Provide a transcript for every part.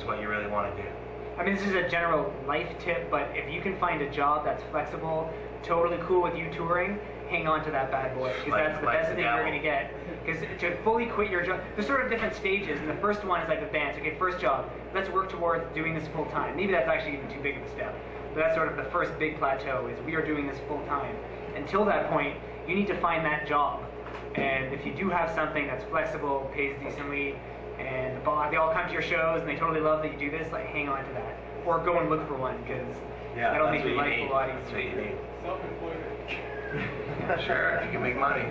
what you really want to do. I mean, this is a general life tip, but if you can find a job that's flexible, totally cool with you touring, hang on to that bad boy, because that's the best thing you're going to get. Because to fully quit your job, there's sort of different stages, and the first one is like the bands. Okay, first job, let's work towards doing this full time. Maybe that's actually even too big of a step, but that's sort of the first big plateau, is we are doing this full time. Until that point, you need to find that job. And if you do have something that's flexible, pays decently, and they all come to your shows and they totally love that you do this, like hang on to that. Or go and look for one, because that'll make your life a lot easier. That's what you need. Self-employment. Sure, if you can make money.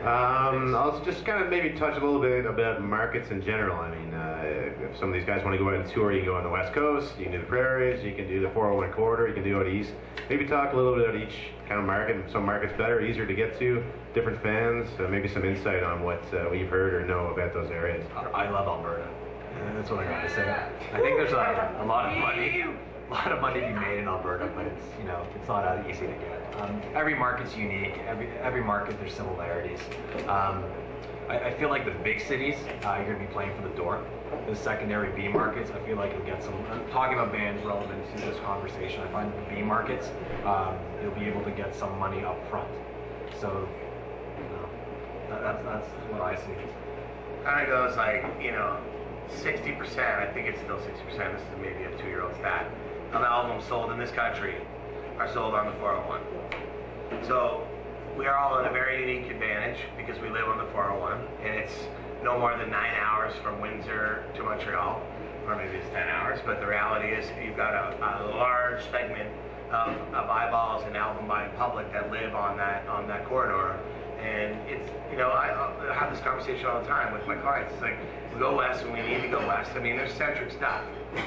I'll just kind of maybe touch a little bit about markets in general. I mean, if some of these guys want to go out and tour, you can go on the West Coast, you can do the prairies, you can do the 401 corridor, you can do out east. Maybe talk a little bit about each kind of market. Some markets better, easier to get to, different fans, maybe some insight on what you've heard or know about those areas. I love Alberta. That's what I gotta say. I think there's a lot of money to be made in Alberta, but it's not that easy to get. Every market's unique. Every market there's similarities. I feel like the big cities, you're gonna be playing for the door. The secondary B markets, I feel like you'll get some. I'm talking about bands relevant to this conversation. I find the B markets, you'll be able to get some money up front. So that's what I see. Kind of goes like 60%. I think it's still 60%. This is maybe a 2-year-old stat. Of albums sold in this country are sold on the 401. So we are all in a very unique advantage because we live on the 401, and it's no more than 9 hours from Windsor to Montreal, or maybe it's 10 hours, but the reality is you've got a large segment of eyeballs and album buying public that live on that corridor. And it's, I have this conversation all the time with my clients. It's like, we go west when we need to go west. I mean, there's centric stuff.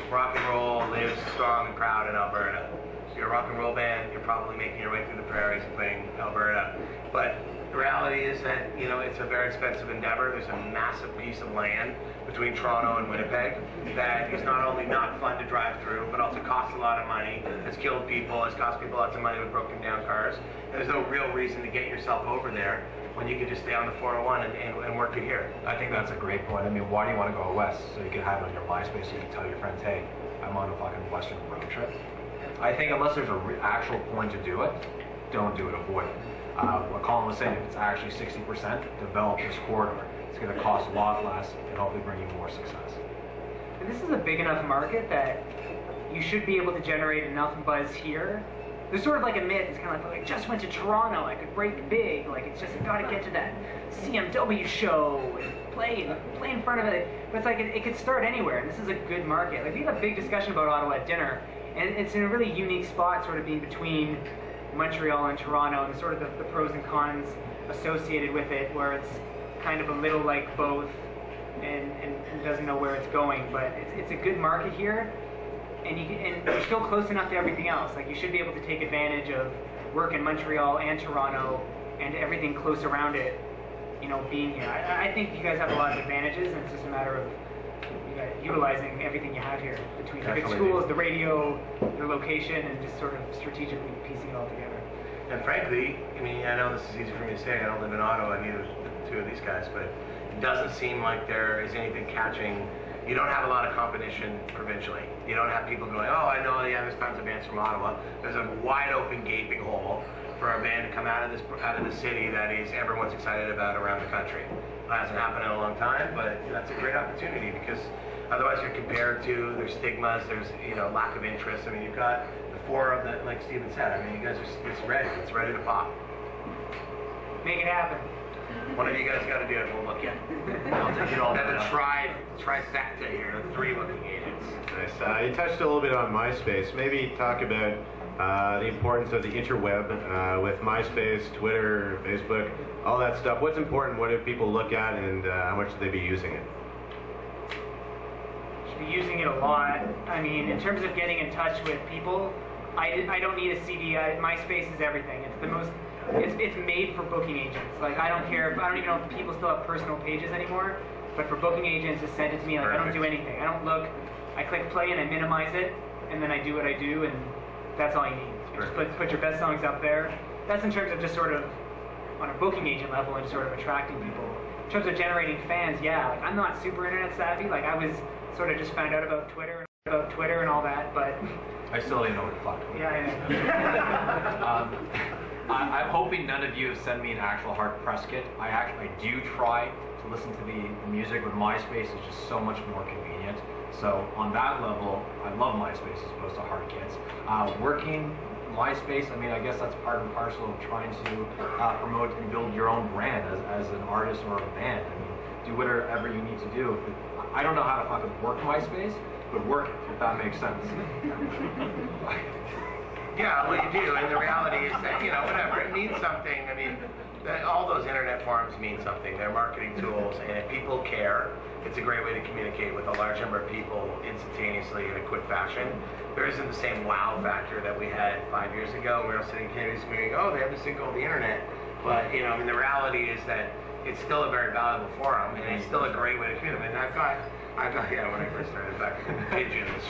Rock and roll lives strong and proud in Alberta. If you're a rock and roll band, you're probably making your way through the prairies and playing Alberta. But the reality is that, it's a very expensive endeavor. There's a massive piece of land between Toronto and Winnipeg that is not only not fun to drive through, but also costs a lot of money. It's killed people. It's cost people lots of money with broken down cars. And there's no real reason to get yourself over there when you could just stay on the 401 and work it here. I think that's a great point. I mean, why do you want to go west? So you can have it on your MySpace, so you can tell your friends, hey, I'm on a fucking western road trip. I think unless there's an actual point to do it, don't do it, avoid it. What Colin was saying, if it's actually 60%, develop this corridor. It's going to cost a lot less and hopefully bring you more success. And this is a big enough market that you should be able to generate enough buzz here. There's sort of like a myth, it's kind of like, I just went to Toronto, I could break big, like it's just, I gotta get to that CMW show and play in front of it. But it's like, it could start anywhere, and this is a good market. Like, we had a big discussion about Ottawa at dinner, and it's in a really unique spot, sort of being between Montreal and Toronto, and sort of the pros and cons associated with it, where it's kind of a little like both, and doesn't know where it's going, but it's a good market here. And you're still close enough to everything else. Like, you should be able to take advantage of work in Montreal and Toronto and everything close around it, being here. I think you guys have a lot of advantages, and it's just a matter of utilizing everything you have here between the good schools, the radio, your location, and just sort of strategically piecing it all together. And frankly, I mean, I know this is easy for me to say. I don't live in Ottawa, neither do two of these guys, but it doesn't seem like there is anything catching. You don't have a lot of competition provincially. You don't have people going, oh, I know, yeah, there's tons of bands from Ottawa. There's a wide open gaping hole for a band to come out of the city that is everyone's excited about around the country. It hasn't happened in a long time, but that's a great opportunity because otherwise you're compared to, there's stigmas, there's lack of interest. I mean, you've got the four of the, like Steven said, I mean, you guys are, it's ready to pop. Make it happen. One of you guys got to do it. We'll look at it. I'll take it all. Have a trifecta here, the 3 booking agents. Nice. You touched a little bit on MySpace. Maybe talk about the importance of the interweb with MySpace, Twitter, Facebook, all that stuff. What's important? What do people look at, and how much should they be using it? Should be using it a lot. I mean, in terms of getting in touch with people, I don't need a CD. MySpace is everything. It's the most. It's made for booking agents. Like, I don't care. I don't even know if people still have personal pages anymore. But for booking agents, just send it to me. Like, I don't do anything. I don't look. I click play and I minimize it, and then I do what I do, and that's all you need. Just put your best songs up there. That's in terms of just sort of on a booking agent level and sort of attracting people. In terms of generating fans, yeah. Like, I'm not super internet savvy. Like, I was sort of just found out about Twitter and all that, but I still don't know what the fuck. yeah. I'm hoping none of you have sent me an actual hard press kit. I do try to listen to the music, but MySpace is just so much more convenient. So on that level, I love MySpace as opposed to hard kits. Working MySpace, I mean, I guess that's part and parcel of trying to promote and build your own brand as an artist or a band. I mean, do whatever you need to do. I don't know how to fucking work MySpace, but work it, if that makes sense. Yeah, well, you do, and the reality is that, you know, whatever, it means something. I mean, all those internet forums mean something. They're marketing tools, and if people care, it's a great way to communicate with a large number of people instantaneously in a quick fashion. There isn't the same wow factor that we had 5 years ago. We were sitting in this meeting, oh, they have this thing called the internet. But, you know, I mean, the reality is that it's still a very valuable forum, and it's still a great way to communicate. And I've got, yeah, when I first started back in pigeons.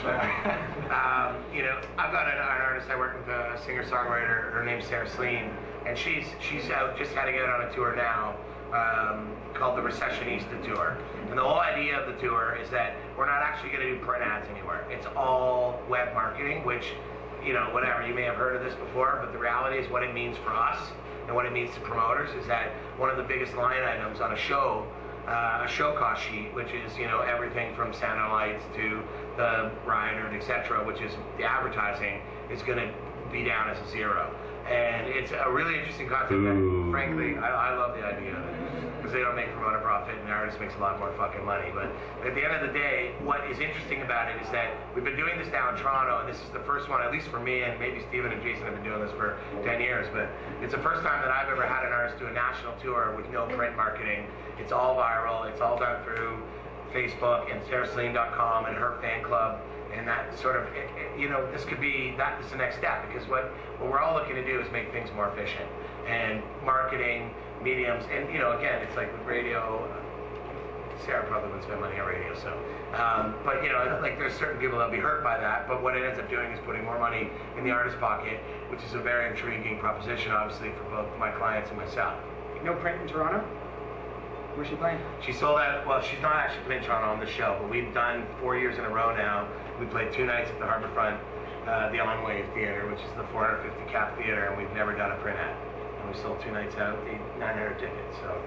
You know, I've got an artist I work with, a singer-songwriter. Her name's Sarah Sleen, and she's out, just had to get on a tour now called the Recessionista Tour. And the whole idea of the tour is that we're not actually going to do print ads anywhere. It's all web marketing, which, you know, whatever, you may have heard of this before, but the reality is what it means for us and what it means to promoters is that one of the biggest line items on a show cost sheet, which is, you know, everything from sound lights to the rider, etc., which is the advertising, is going to be down as a zero. And it's a really interesting concept. And frankly, I love the idea of it because they don't make promoter profit, and the artist makes a lot more fucking money. But at the end of the day, what is interesting about it is that we've been doing this now in Toronto, and this is the first one, at least for me, and maybe Steven and Jason have been doing this for 10 years, but it's the first time that I've ever had an artist do a national tour with no print marketing. It's all viral. It's all done through Facebook and sarahsleen.com and her fan club. And that sort of, you know, this could be, that is the next step, because what we're all looking to do is make things more efficient. And marketing, mediums, and, you know, again, it's like with radio, Sarah probably wouldn't spend money on radio, so. But, you know, like there's certain people that'll be hurt by that, but what it ends up doing is putting more money in the artist's pocket, which is a very intriguing proposition, obviously, for both my clients and myself. No print in Toronto? Where's she playing? She sold out, well, she's not actually playing Toronto on the show, but we've done 4 years in a row now. We played 2 nights at the Harbourfront, the On-Wave Theatre, which is the 450 cap theater, and we've never done a print ad. And we sold 2 nights out, 900 tickets. So,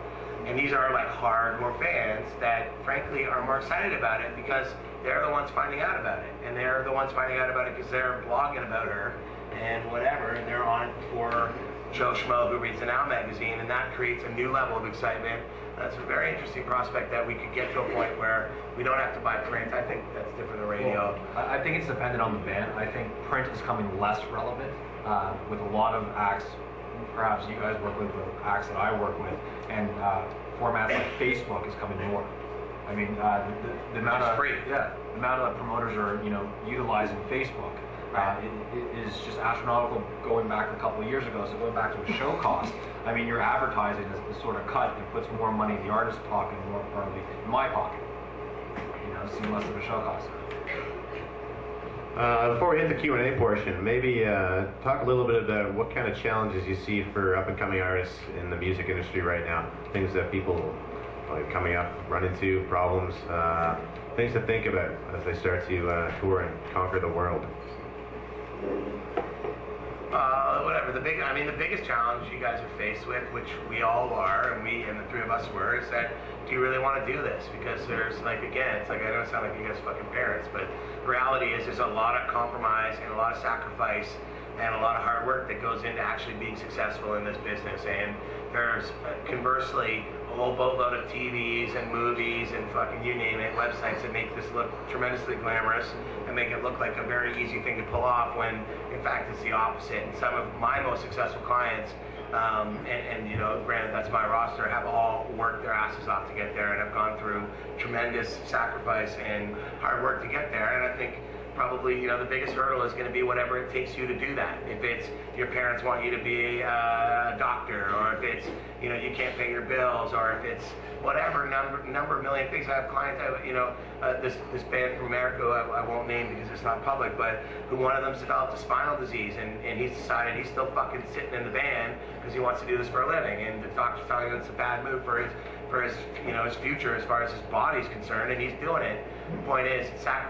and these are like hardcore fans that, frankly, are more excited about it because they're the ones finding out about it, and they're the ones finding out about it because they're blogging about her and whatever, and they're on for Joe Schmo who reads the Now magazine, and that creates a new level of excitement. That's a very interesting prospect that we could get to a point where we don't have to buy print. I think that's different than radio. Well, I think it's dependent on the band. I think print is coming less relevant with a lot of acts. Perhaps you guys work with the acts that I work with, and formats like Facebook is coming more. I mean, the amount of the amount of promoters are, you know, utilizing Facebook. It is just astronomical going back a couple of years ago. So going back to a show cost, I mean, your advertising is sort of cut and puts more money in the artist's pocket, and more importantly, in my pocket. You know, seeing less of a show cost. Before we hit the Q&A portion, maybe talk a little bit about what kind of challenges you see for up-and-coming artists in the music industry right now. Things that people coming up run into, problems, things to think about as they start to tour and conquer the world. Whatever, the biggest challenge you guys are faced with, which we all are, and the 3 of us were, is that do you really want to do this? Because there's, like, again, it's like, I don't sound like you guys fucking parents, but the reality is there's a lot of compromise and a lot of sacrifice and a lot of hard work that goes into actually being successful in this business. And there's, conversely, a whole boatload of TVs and movies and fucking you name it, websites that make this look tremendously glamorous and make it look like a very easy thing to pull off when, in fact, it's the opposite. And some of my most successful clients, and you know, granted that's my roster, have all worked their asses off to get there and have gone through tremendous sacrifice and hard work to get there. And I think probably, you know, the biggest hurdle is going to be whatever it takes you to do that. If it's your parents want you to be a doctor, or if it's, you know, you can't pay your bills, or if it's whatever number of million things. I have clients, you know, this band from America, who I won't name because it's not public, but who one of them's developed a spinal disease, and he's decided he's still fucking sitting in the van because he wants to do this for a living, and the doctor's telling him it's a bad move for for his, his future as far as his body's concerned, and he's doing it. The point is, sacrifice.